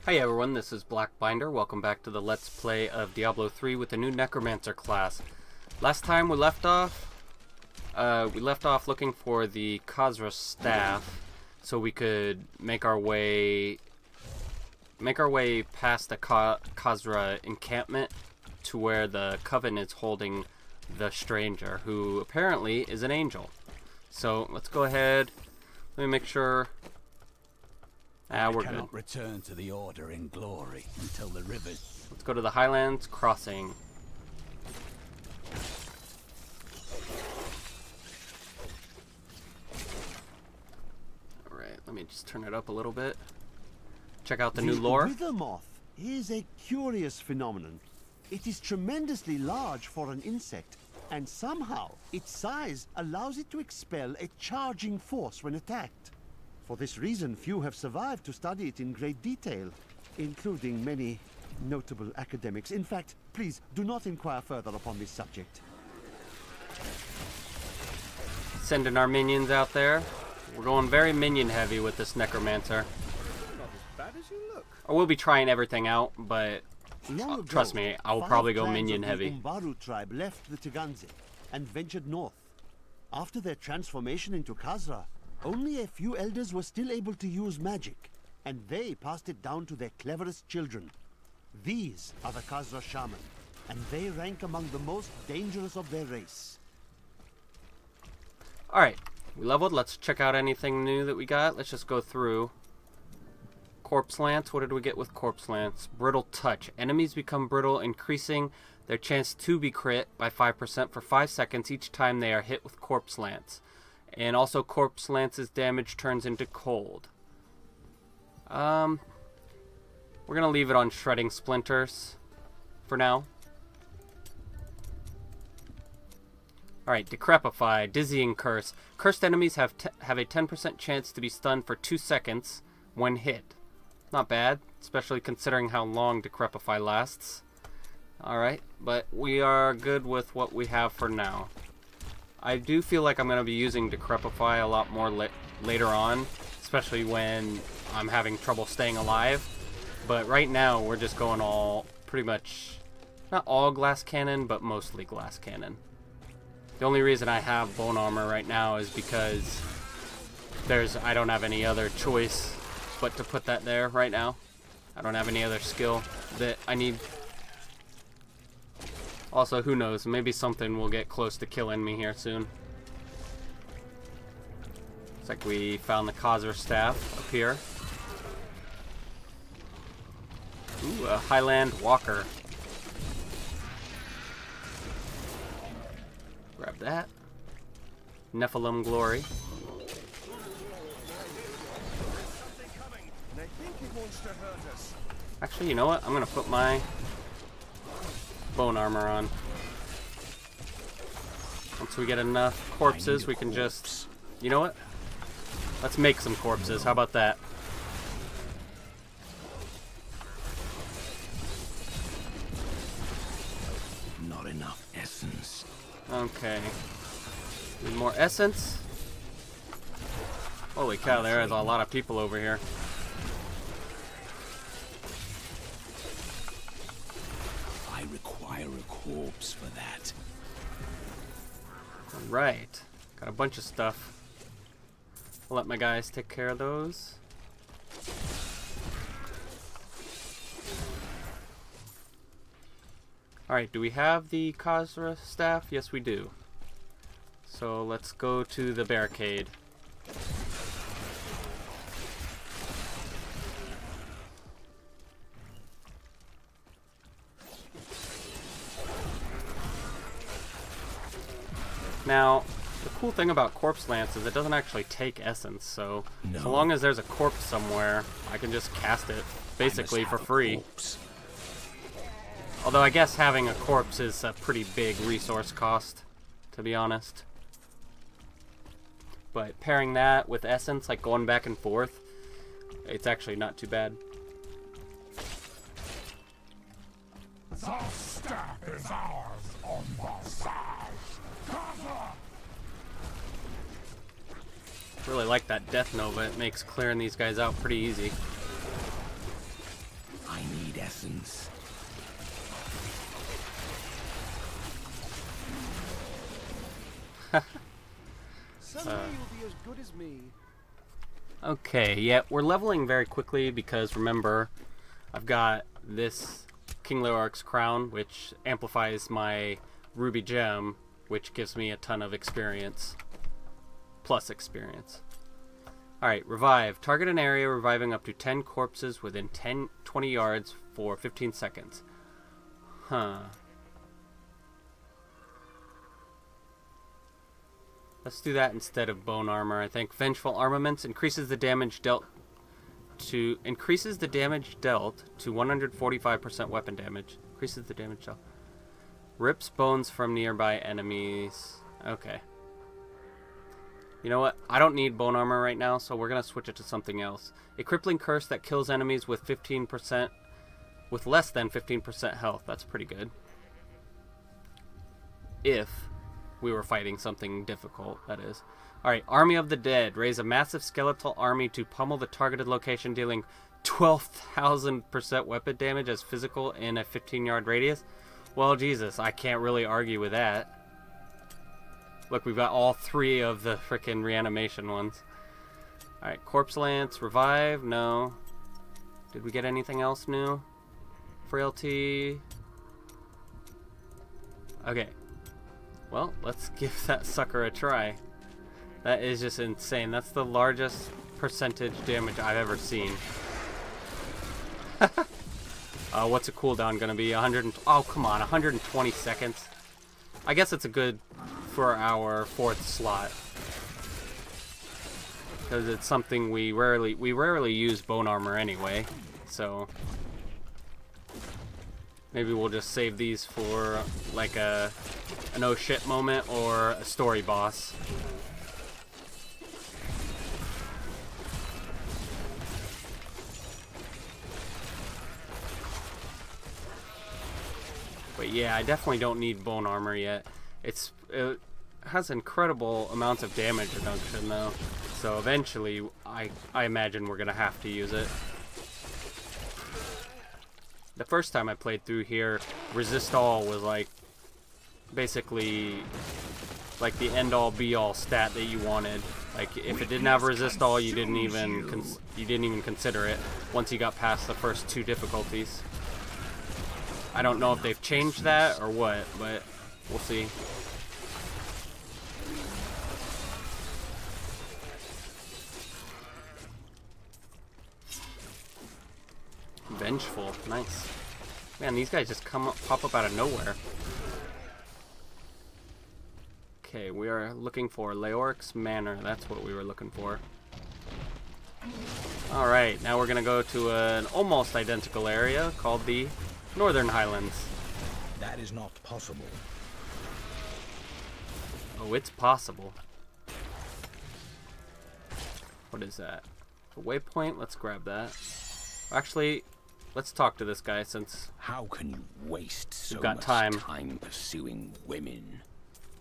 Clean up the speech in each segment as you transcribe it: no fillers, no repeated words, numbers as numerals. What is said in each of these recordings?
Hi everyone, this is Blackbinder. Welcome back to the Let's Play of Diablo 3 with the new Necromancer class. Last time we left off looking for the Khazra staff so we could make our way past the Khazra encampment to where the Coven is holding the stranger, who apparently is an angel. So let's go ahead. Let me make sure. We're cannot good. Return to the Order in glory until the rivers. Let's go to the Highlands Crossing. Alright, let me just turn it up a little bit. Check out the new lore. The moth is a curious phenomenon. It is tremendously large for an insect, and somehow its size allows it to expel a charging force when attacked. For this reason, few have survived to study it in great detail, including many notable academics. In fact, please do not inquire further upon this subject. Sending our minions out there. We're going very minion heavy with this Necromancer. Not as bad as you look. I will be trying everything out, but trust me, I will probably go minion heavy. The Umbaru tribe left the Teganze and ventured north. After their transformation into Khazra, only a few elders were still able to use magic, and they passed it down to their cleverest children. These are the Khazra shaman, and they rank among the most dangerous of their race. Alright, we leveled. Let's check out anything new that we got. Let's just go through. Corpse Lance. What did we get with Corpse Lance? Brittle Touch. Enemies become brittle, increasing their chance to be crit by 5% for 5 seconds each time they are hit with Corpse Lance. And also Corpse Lance's damage turns into cold. We're going to leave it on Shredding Splinters for now. Alright, Decrepify, Dizzying Curse. Cursed enemies have a 10% chance to be stunned for 2 seconds when hit. Not bad, especially considering how long Decrepify lasts. Alright, but we are good with what we have for now. I do feel like I'm going to be using Decrepify a lot more later on, especially when I'm having trouble staying alive. But right now, we're just going all, pretty much, not all glass cannon, but mostly glass cannon. The only reason I have bone armor right now is because I don't have any other choice but to put that there right now. I don't have any other skill that I need. Also, who knows, maybe something will get close to killing me here soon. Looks like we found the Khazra staff up here. Ooh, a Highland Walker. Grab that. Nephilim Glory. Actually, you know what? I'm gonna put my bone armor on. Once we get enough corpses, we can just... You know what? Let's make some corpses. How about that? Not enough essence. Okay. Need more essence? Holy cow, there is a lot of people over here. I require a corpse for that. Alright. Got a bunch of stuff. I'll let my guys take care of those. Alright, do we have the Khazra staff? Yes, we do. So let's go to the barricade. Now, the cool thing about Corpse Lance is it doesn't actually take essence, so so long as there's a corpse somewhere, I can just cast it basically for free. Although I guess having a corpse is a pretty big resource cost, to be honest. But pairing that with essence, like going back and forth, it's actually not too bad. The staff is ours on the side. Really like that Death Nova. It makes clearing these guys out pretty easy. begins. Someday you'll be as good as me. Okay, yeah, we're leveling very quickly because remember, I've got this King Leoric's crown, which amplifies my ruby gem, which gives me a ton of experience. Plus experience. Alright, revive. Target an area reviving up to 10 corpses within 20 yards for 15 seconds. Huh. Let's do that instead of bone armor, I think. Vengeful armaments increases the damage dealt to 145% weapon damage. Increases the damage dealt. Rips bones from nearby enemies. Okay. You know what? I don't need bone armor right now, so we're gonna switch it to something else. A crippling curse that kills enemies with less than 15% health. That's pretty good. If we were fighting something difficult, that is. Alright, Army of the Dead. Raise a massive skeletal army to pummel the targeted location, dealing 12,000% weapon damage as physical in a 15-yard radius. Well, Jesus, I can't really argue with that. Look, we've got all three of the frickin' reanimation ones. Alright, Corpse Lance, Revive, no. Did we get anything else new? Frailty. Okay. Well, let's give that sucker a try. That is just insane. That's the largest percentage damage I've ever seen. What's a cooldown gonna be? 100 oh, come on, 120 seconds. I guess it's a good for our 4th slot. Because it's something we rarely use bone armor anyway. So maybe we'll just save these for like an oh shit moment or a story boss. But yeah, I definitely don't need bone armor yet. It has incredible amounts of damage reduction though. So eventually, I imagine we're gonna have to use it. The first time I played through here, resist all was like basically like the end all be all stat that you wanted. Like if it didn't have resist all, you didn't even consider it once you got past the first 2 difficulties. I don't know if they've changed that or what, but we'll see. Vengeful, nice. Man, these guys just pop up out of nowhere. Okay, we are looking for Leoric's Manor. That's what we were looking for. Alright, now we're gonna go to an almost identical area called the Northern Highlands. That is not possible. Oh, it's possible. What is that? A waypoint? Let's grab that. Actually, let's talk to this guy since How can you waste so we've got much time pursuing women?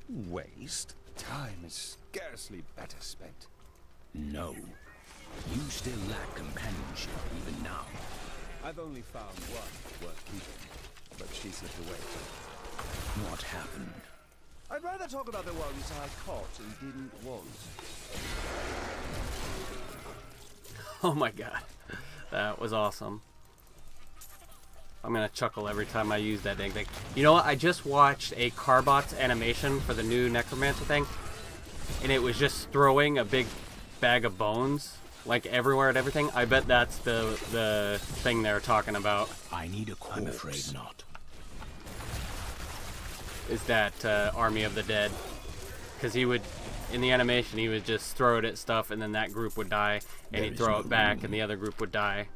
Waste? Time is scarcely better spent. No. You still lack companionship even now. I've only found one worth keeping, but she slipped away. What happened? I'd rather talk about the ones I caught and didn't want. Oh my god. That was awesome. I'm gonna chuckle every time I use that dang thing. You know what? I just watched a Carbot's animation for the new Necromancer thing, and it was just throwing a big bag of bones like everywhere and everything. I bet that's the thing they're talking about. I need a corpse. I'm afraid not. Is that Army of the Dead? Because he would, in the animation, he would just throw it at stuff, and then that group would die, and he'd throw it back, and the other group would die.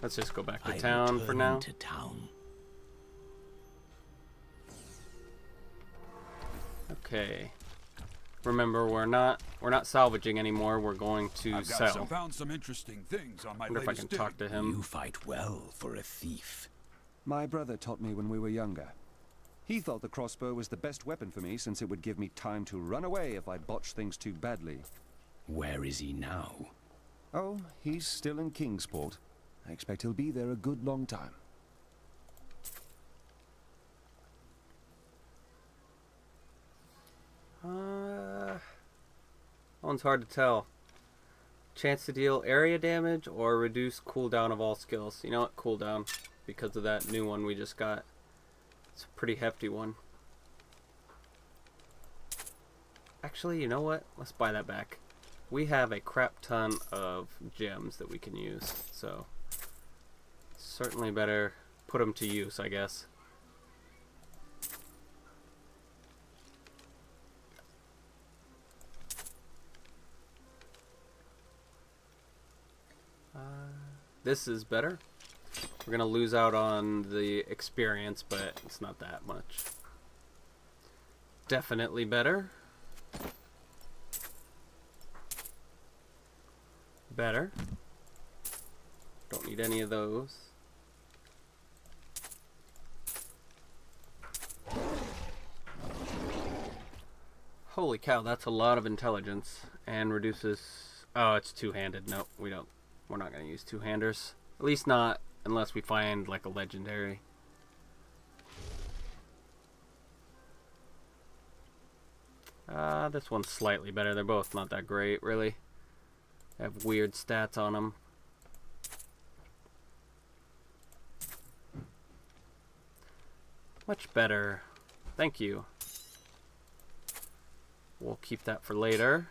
Let's just go back to town for now. To town. Okay. Remember, we're not salvaging anymore. We're going to sell. Found some interesting things on my I wonder if I can talk to him. You fight well for a thief. My brother taught me when we were younger. He thought the crossbow was the best weapon for me since it would give me time to run away if I botched things too badly. Where is he now? Oh, he's still in Kingsport. I expect he'll be there a good long time. That one's hard to tell. Chance to deal area damage or reduce cooldown of all skills. You know what? Cooldown, because of that new one we just got. It's a pretty hefty one. Actually, you know what? Let's buy that back. We have a crap ton of gems that we can use, so certainly better put them to use, I guess. This is better. We're gonna lose out on the experience, but it's not that much. Definitely better. Better. Don't need any of those. Holy cow, that's a lot of intelligence. And reduces... Oh, it's two-handed. Nope, we don't. We're not going to use two-handers. At least not unless we find, like, a legendary. This one's slightly better. They're both not that great, really. They have weird stats on them. Much better. Thank you. We'll keep that for later.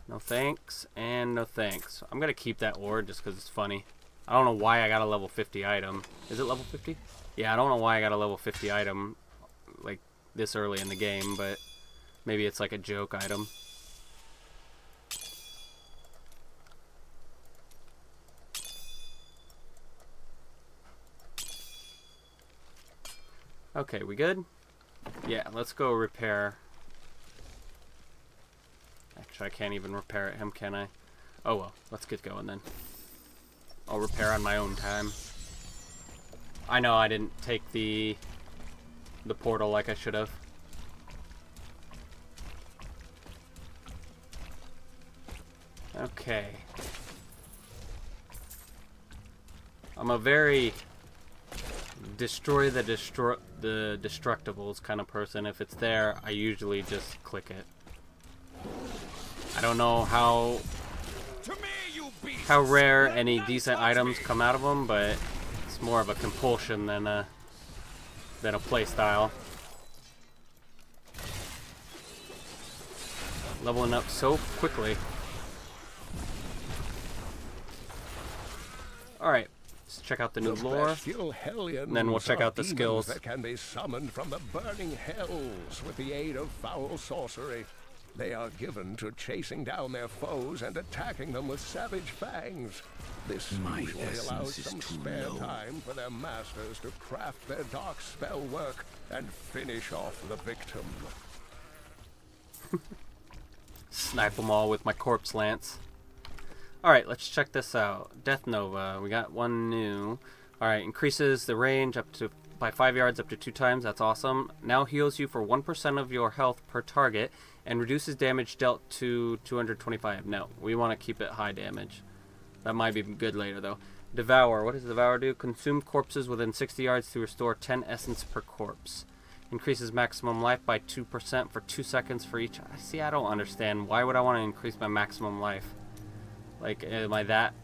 No thanks, and no thanks. I'm gonna keep that ore just because it's funny. I don't know why I got a level 50 item. Is it level 50? Yeah, I don't know why I got a level 50 item like this early in the game, but maybe it's like a joke item. Okay, we good? Yeah, let's go repair. Actually, I can't even repair at him, can I? Oh well, let's get going then. I'll repair on my own time. I know I didn't take the portal like I should have. Okay. I'm a very destroy the destructibles kind of person. If it's there, I usually just click it. I don't know how rare any decent items come out of them, but it's more of a compulsion than a play style. Leveling up so quickly. Alright, let's check out the new lore, and then we'll check out the skills. That can be summoned from the burning hells with the aid of foul sorcery. They are given to chasing down their foes and attacking them with savage fangs. This usually allows some spare time for their masters to craft their dark spell work and finish off the victim. Snipe them all with my corpse lance. Alright, let's check this out. Death Nova. We got one new. Alright, increases the range up to by 5 yards up to 2 times. That's awesome. Now heals you for 1% of your health per target and reduces damage dealt to 225. No, we want to keep it high damage. That might be good later though. Devour. What does Devour do? Consume corpses within 60 yards to restore 10 essence per corpse. Increases maximum life by 2% for 2 seconds for each. See, I don't understand. Why would I want to increase my maximum life? Like, am I that...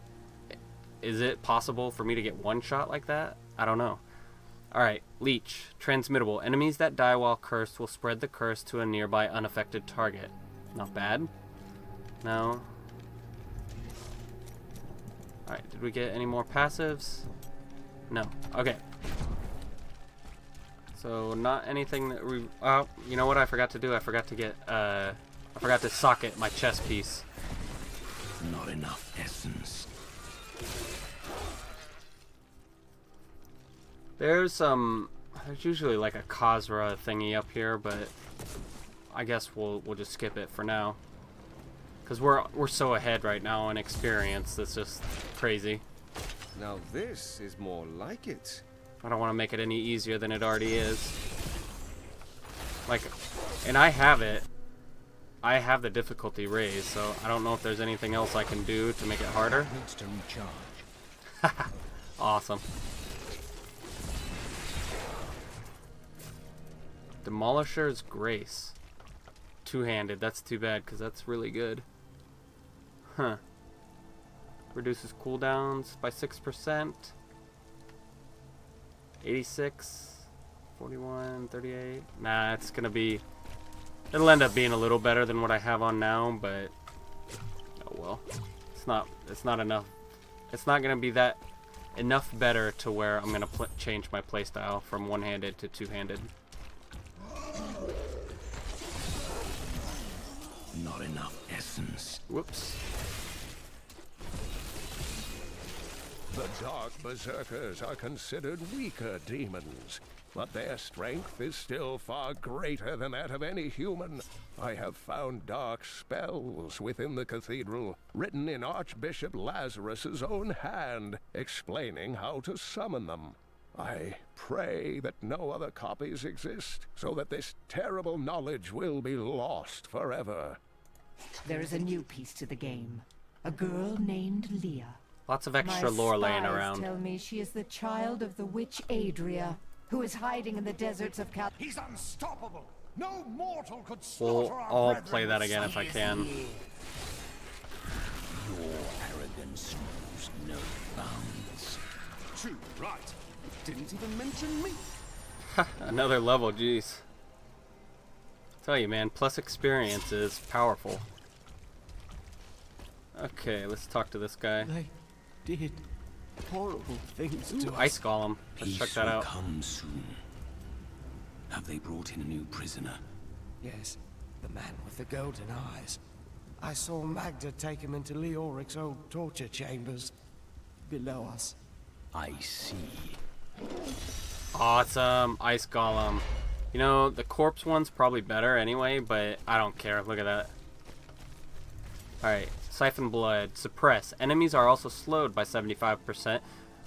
Is it possible for me to get one shot like that? I don't know. Alright, Leech. Transmittable. Enemies that die while cursed will spread the curse to a nearby unaffected target. Not bad. No. Alright, did we get any more passives? No. Okay. So, not anything that we... Oh, you know what I forgot to do? I forgot to get, I forgot to socket my chest piece. Not enough essence. There's usually like a Khazra thingy up here, but I guess we'll just skip it for now. Cause we're so ahead right now in experience. That's just crazy. Now this is more like it. I don't want to make it any easier than it already is. Like, and I have it. I have the difficulty raised, so I don't know if there's anything else I can do to make it harder. Needs to recharge. Awesome. Demolisher's Grace. Two-handed. That's too bad, because that's really good. Huh. Reduces cooldowns by 6%. 86. 41, 38. Nah, it's gonna be... It'll end up being a little better than what I have on now, but... Oh well. It's not enough. It's not gonna be that enough better to where I'm gonna change my playstyle from one-handed to two-handed. Not enough essence. Whoops. The Dark Berserkers are considered weaker demons, but their strength is still far greater than that of any human. I have found dark spells within the cathedral, written in Archbishop Lazarus's own hand, explaining how to summon them. I pray that no other copies exist, so that this terrible knowledge will be lost forever. There is a new piece to the game. A girl named Leah. Lots of extra lore laying around. Tell me she is the child of the witch Adria, who is hiding in the deserts of Cal. He's unstoppable. No mortal could slaughter our I'll brethren play that with again if I can. Your arrogance knows no bounds. True, right. Didn't even mention me. Another level, jeez. Tell you, man, plus experience is powerful. Okay, let's talk to this guy. They did horrible things Ooh, to us. Ice Golem. Let's check Peace that will out. come soon. Have they brought in a new prisoner? Yes, the man with the golden eyes. I saw Magda take him into Leoric's old torture chambers below us. I see. Awesome, Ice Golem. You know, the corpse one's probably better anyway, but I don't care. Look at that. Alright, Siphon Blood. Suppress. Enemies are also slowed by 75%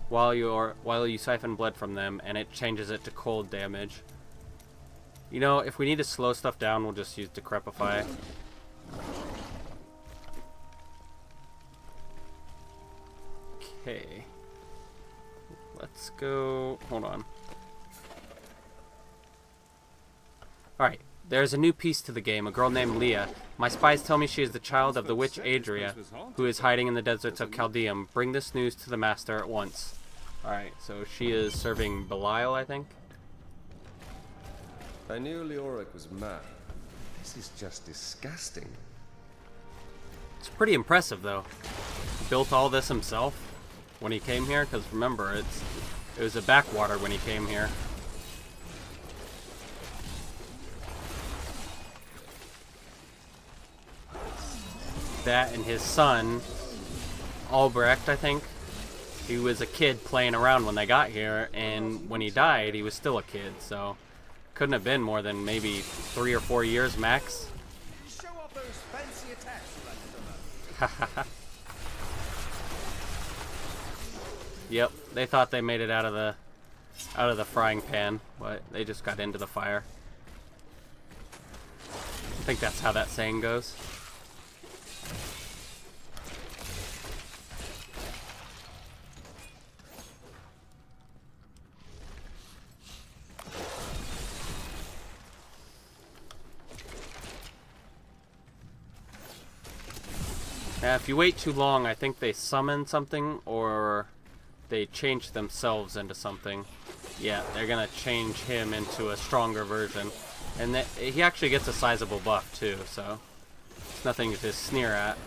while you siphon blood from them, and it changes it to cold damage. You know, if we need to slow stuff down, we'll just use Decrepify. Okay. Let's go... Hold on. Alright. There's a new piece to the game, a girl named Leah. My spies tell me she is the child of the witch Adria, who is hiding in the deserts of Chaldeum. Bring this news to the master at once. Alright, so she is serving Belial, I think? I knew Leoric was mad. This is just disgusting. It's pretty impressive, though. He built all this himself when he came here, because remember, it was a backwater when he came here. That and his son, Albrecht, I think. He was a kid playing around when they got here, and when he died, he was still a kid, so couldn't have been more than maybe 3 or 4 years max. Show off those fancy attacks, Yep, they thought they made it out of the frying pan, but they just got into the fire. I think that's how that saying goes. If you wait too long, I think they summon something or they change themselves into something. Yeah, they're gonna change him into a stronger version. And he actually gets a sizable buff too, so it's nothing to sneer at.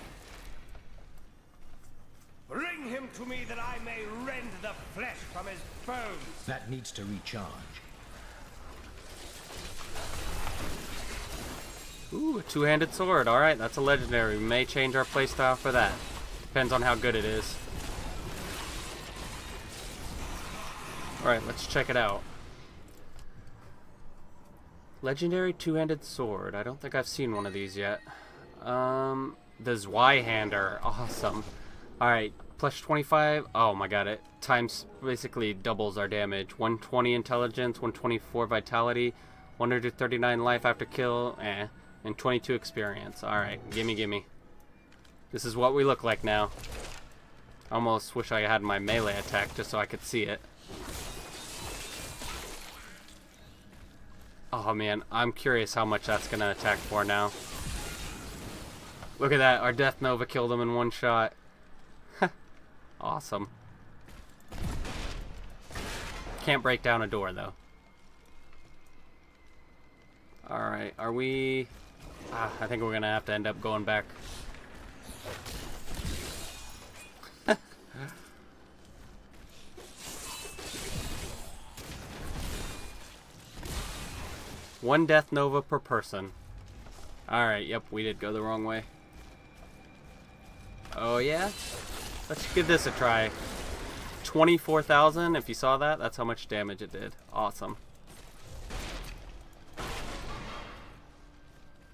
Bring him to me that I may rend the flesh from his bones. That needs to recharge. Ooh, a two-handed sword. Alright, that's a legendary. We may change our playstyle for that. Depends on how good it is. Alright, let's check it out. Legendary two-handed sword. I don't think I've seen one of these yet. The Zweihander. Awesome. Alright, plus 25. Oh my god, it times basically doubles our damage. 120 intelligence, 124 vitality, 139 life after kill. And 22 experience. Alright, gimme, gimme. This is what we look like now. I almost wish I had my melee attack just so I could see it. Oh man, I'm curious how much that's gonna attack for now. Look at that, our Death Nova killed him in one shot. Awesome. Can't break down a door though. Alright, are we... I think we're gonna have to end up going back. One Death Nova per person. Alright, yep, we did go the wrong way. Oh yeah? Let's give this a try. 24,000, if you saw that, that's how much damage it did. Awesome.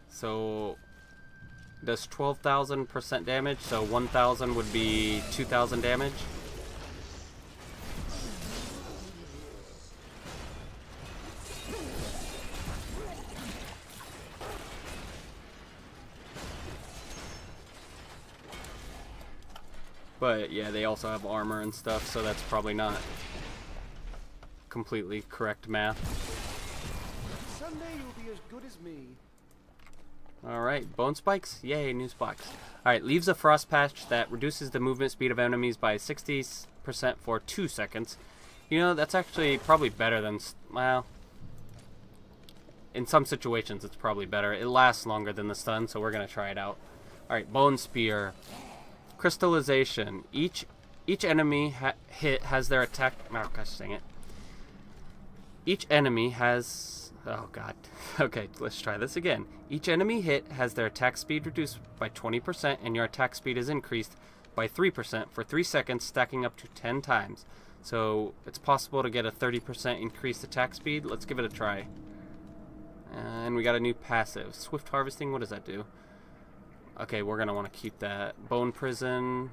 So, does 12,000% damage, so 1,000 would be 2,000 damage. But yeah, they also have armor and stuff, so that's probably not completely correct math. Someday you'll be as good as me. Alright, bone spikes? Yay, new spikes. Alright, leaves a frost patch that reduces the movement speed of enemies by 60% for 2 seconds. You know, that's actually probably better than, well, in some situations it's probably better. It lasts longer than the stun, so we're going to try it out. Alright, bone spear. Crystallization. Each enemy hit has their attack... Oh, gosh dang it. Each enemy has... Oh, God. Okay, let's try this again. Each enemy hit has their attack speed reduced by 20%, and your attack speed is increased by 3% for 3 seconds, stacking up to 10 times. So, it's possible to get a 30% increased attack speed. Let's give it a try. And we got a new passive. Swift Harvesting, what does that do? Okay, we're going to want to keep that. Bone Prison.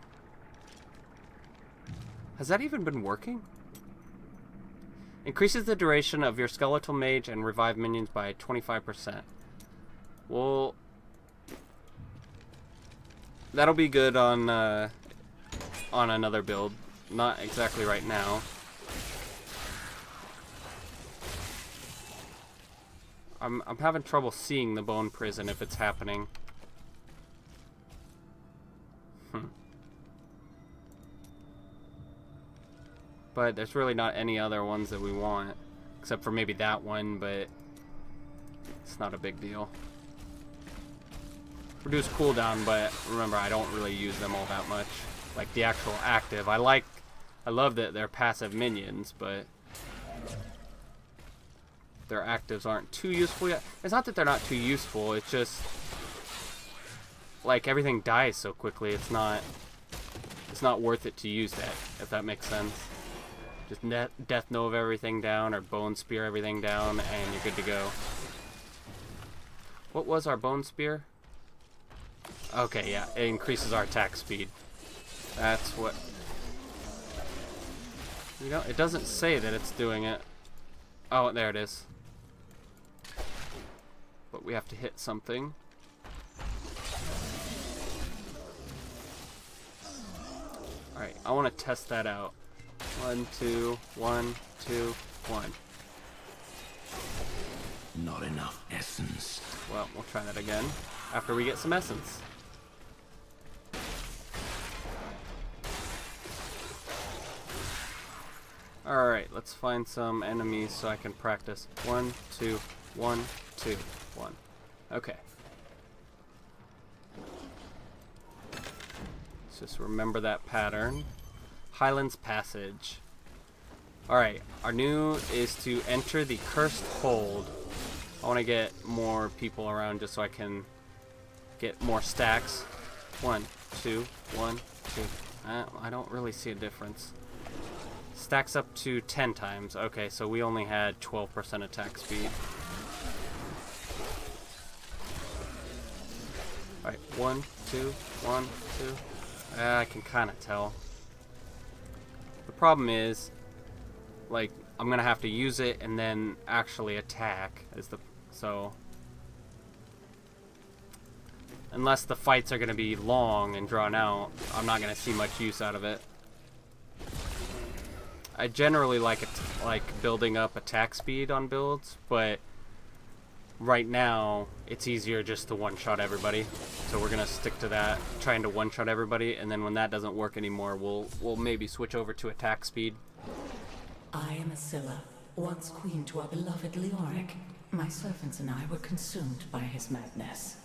Has that even been working? Increases the duration of your Skeletal Mage and Revive minions by 25%. Well, that'll be good on another build. Not exactly right now. I'm having trouble seeing the Bone Prison if it's happening. But there's really not any other ones that we want. Except for maybe that one, but it's not a big deal. Reduce cooldown, but remember, I don't really use them all that much. Like the actual active. I love that they're passive minions, but their actives aren't too useful yet. It's not that they're not too useful, it's just like everything dies so quickly, it's not worth it to use that, if that makes sense. Just Death Nova everything down, or Bone Spear everything down, and you're good to go. What was our Bone Spear? Okay, yeah, it increases our attack speed. That's what... You know, it doesn't say that it's doing it. Oh, there it is. But we have to hit something. Alright, I want to test that out. 1, 2, 1, 2, 1. Not enough essence. Well, we'll try that again after we get some essence. Alright, let's find some enemies so I can practice. 1, 2, 1, 2, 1. Okay. Let's just remember that pattern. Highlands Passage. Alright, our new is to enter the Cursed Hold. I want to get more people around just so I can get more stacks. 1, 2, 1, 2. I don't really see a difference. Stacks up to 10 times. Okay, so we only had 12% attack speed. Alright, 1, 2, 1, 2. I can kind of tell. The problem is, like, I'm gonna have to use it and then actually attack. So unless the fights are going to be long and drawn out, I'm not going to see much use out of it. I generally like building up attack speed on builds, but right now it's easier just to one-shot everybody. So we're going to stick to that, trying to one-shot everybody, and then when that doesn't work anymore, we'll maybe switch over to attack speed. I am Asilla, once queen to our beloved Leoric. My servants and I were consumed by his madness.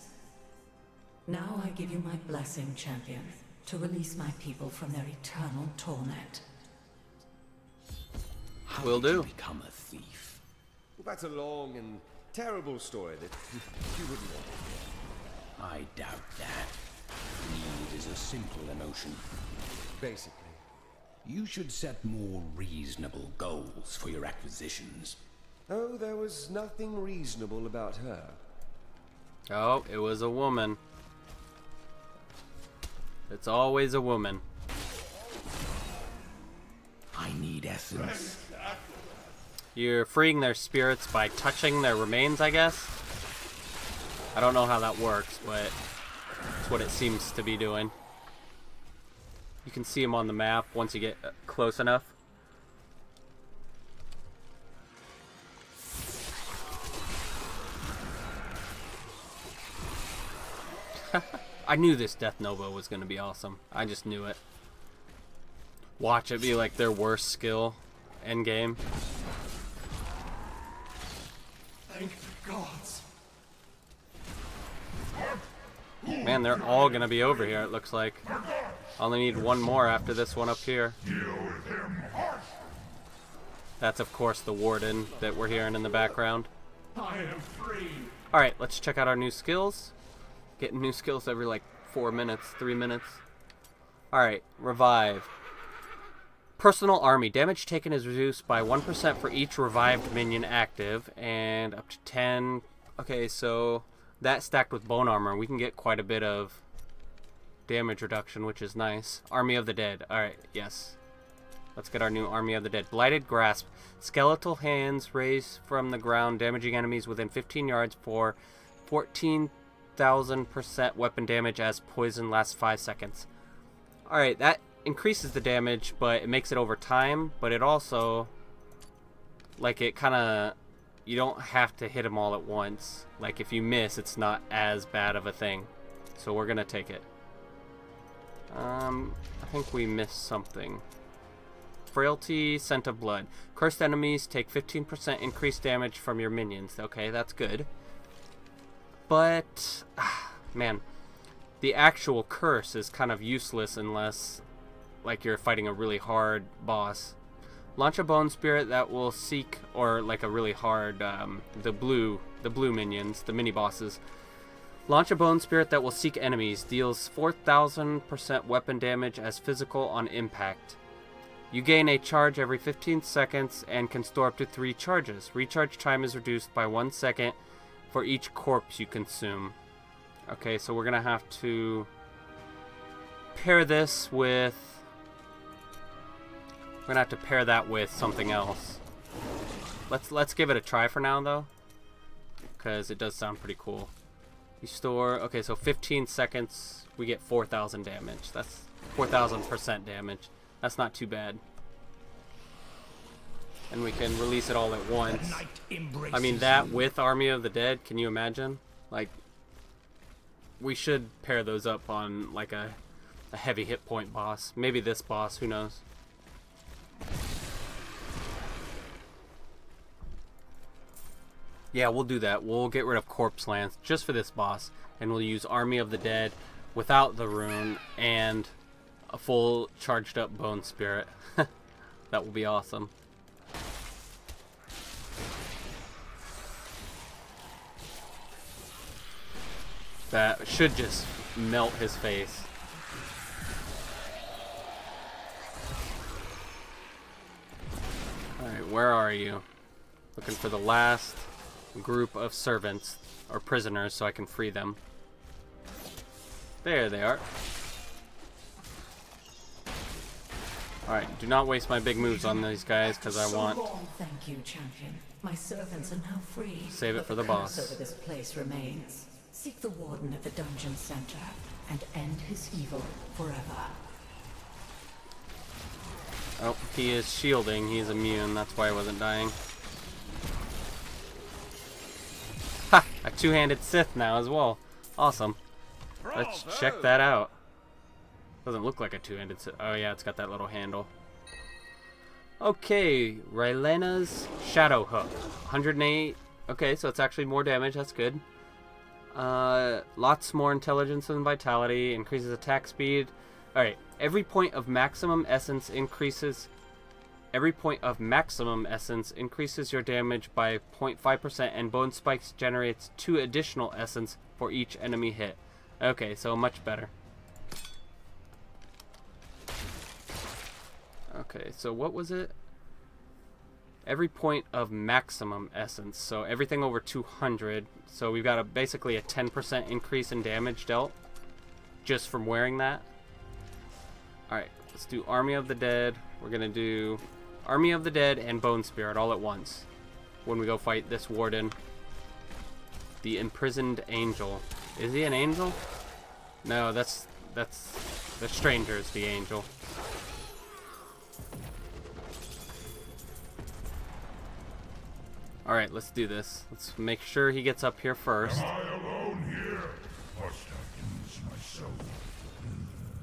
Now I give you my blessing, champion, to release my people from their eternal torment. How Will did do. you become a thief? Well, that's a long and terrible story that you wouldn't want to hear. I doubt that. Greed is a simple emotion. Basically. You should set more reasonable goals for your acquisitions. Oh, there was nothing reasonable about her. Oh, it was a woman. It's always a woman. I need essence. You're freeing their spirits by touching their remains, I guess? I don't know how that works, but it's what it seems to be doing. You can see them on the map once you get close enough. I knew this Death Nova was going to be awesome. I just knew it. Watch it be like their worst skill endgame. Thank the gods. Man, they're all going to be over here, it looks like. I only need one more after this one up here. That's, of course, the Warden that we're hearing in the background. I am free. Alright, let's check out our new skills. Getting new skills every, like, 4 minutes, 3 minutes. Alright, revive. Personal army. Damage taken is reduced by 1% for each revived minion active, and up to 10. Okay, so that stacked with bone armor, we can get quite a bit of damage reduction, which is nice. Army of the Dead. Alright, yes. Let's get our new Army of the Dead. Blighted Grasp. Skeletal hands raised from the ground, damaging enemies within 15 yards for 14,000% weapon damage as poison lasts 5 seconds. Alright, that increases the damage, but it makes it over time, but it also, like, it kind of, you don't have to hit them all at once. Like, if you miss, it's not as bad of a thing. So we're gonna take it. I think we missed something. Frailty, Scent of Blood. Cursed enemies take 15% increased damage from your minions. Okay, that's good. But, man, the actual curse is kind of useless unless, like, you're fighting a really hard boss. Launch a bone spirit that will seek, or like a really hard, the blue minions, the mini bosses. Launch a bone spirit that will seek enemies. Deals 4,000% weapon damage as physical on impact. You gain a charge every 15 seconds and can store up to 3 charges. Recharge time is reduced by 1 second for each corpse you consume. Okay, so we're gonna have to pair this with... We're gonna have to pair that with something else. Let's give it a try for now, though, because it does sound pretty cool. You store... Okay, so 15 seconds, we get 4,000 damage. That's 4,000% damage. That's not too bad. And we can release it all at once. I mean, that with Army of the Dead, can you imagine? Like, we should pair those up on, like, a heavy hit point boss. Maybe this boss, who knows? Yeah, we'll do that. We'll get rid of Corpse Lance just for this boss, and we'll use Army of the Dead without the rune and a full charged up Bone Spirit. That will be awesome. That should just melt his face. Alright, where are you? Looking for the last group of servants, or prisoners, so I can free them. There they are. Alright, do not waste my big moves on these guys, because I want... Thank you, champion. My servants are now free. Save it for the curse boss. Over this place remains. Seek the Warden at the dungeon center and end his evil forever. Oh, he is shielding. He's immune. That's why I wasn't dying. Ha! A two-handed Sith now as well. Awesome. Let's check that out. Doesn't look like a two-handed Sith. Oh yeah, it's got that little handle. Okay, Rylena's Shadow Hook. 108. Okay, so it's actually more damage. That's good. Lots more intelligence and vitality. Increases attack speed. Alright, every point of maximum essence increases your damage by 0.5%, and Bone Spikes generates 2 additional essence for each enemy hit. Okay, so much better. Okay, so what was it? Every point of maximum essence, so everything over 200. So we've got basically a 10% increase in damage dealt just from wearing that. Alright, let's do Army of the Dead. We're going to do Army of the Dead and Bone Spirit all at once when we go fight this Warden. The Imprisoned Angel. Is he an angel? No, that's the Stranger's the angel. Alright, let's do this. Let's make sure he gets up here first. Am I alone here? Must I lose myself?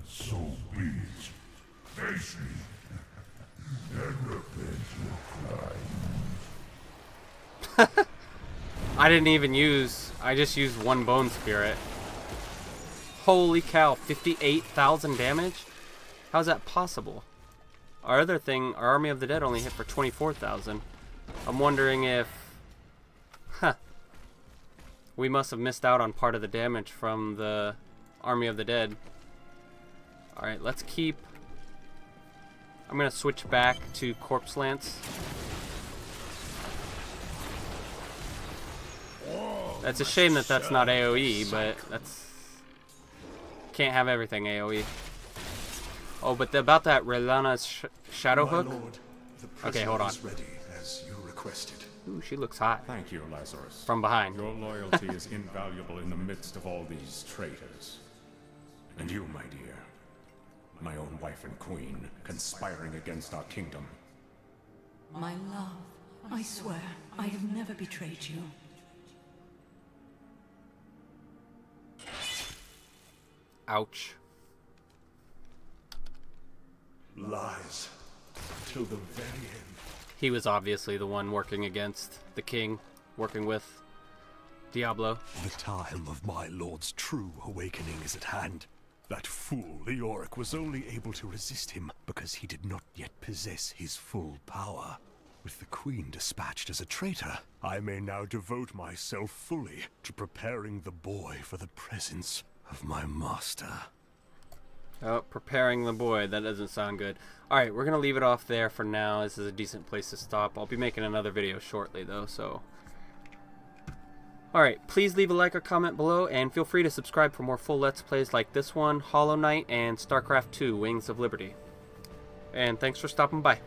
So be it. Face me, and repent your crime. I didn't even use... I just used 1 Bone Spirit. Holy cow, 58,000 damage? How's that possible? Our other thing, our Army of the Dead only hit for 24,000. I'm wondering if... Huh. We must have missed out on part of the damage from the Army of the Dead. Alright, let's keep... I'm going to switch back to Corpse Lance. That's a shame that that's not AoE, but that's... Can't have everything AoE. Oh, but about that Rylena's Shadow Hook? Okay, hold on. Requested. Ooh, she looks hot. Thank you, Lazarus. From behind. Your loyalty is invaluable in the midst of all these traitors. And you, my dear, my own wife and queen, conspiring against our kingdom. My love, I swear, I have never betrayed you. Ouch. Lies. Till the very end. He was obviously the one working against the king, working with Diablo. The time of my lord's true awakening is at hand. That fool Leoric was only able to resist him because he did not yet possess his full power. With the queen dispatched as a traitor, I may now devote myself fully to preparing the boy for the presence of my master. Oh, preparing the boy. That doesn't sound good. Alright, we're going to leave it off there for now. This is a decent place to stop. I'll be making another video shortly, though, so... Alright, please leave a like or comment below, and feel free to subscribe for more full Let's Plays like this one, Hollow Knight, and StarCraft 2, Wings of Liberty. And thanks for stopping by.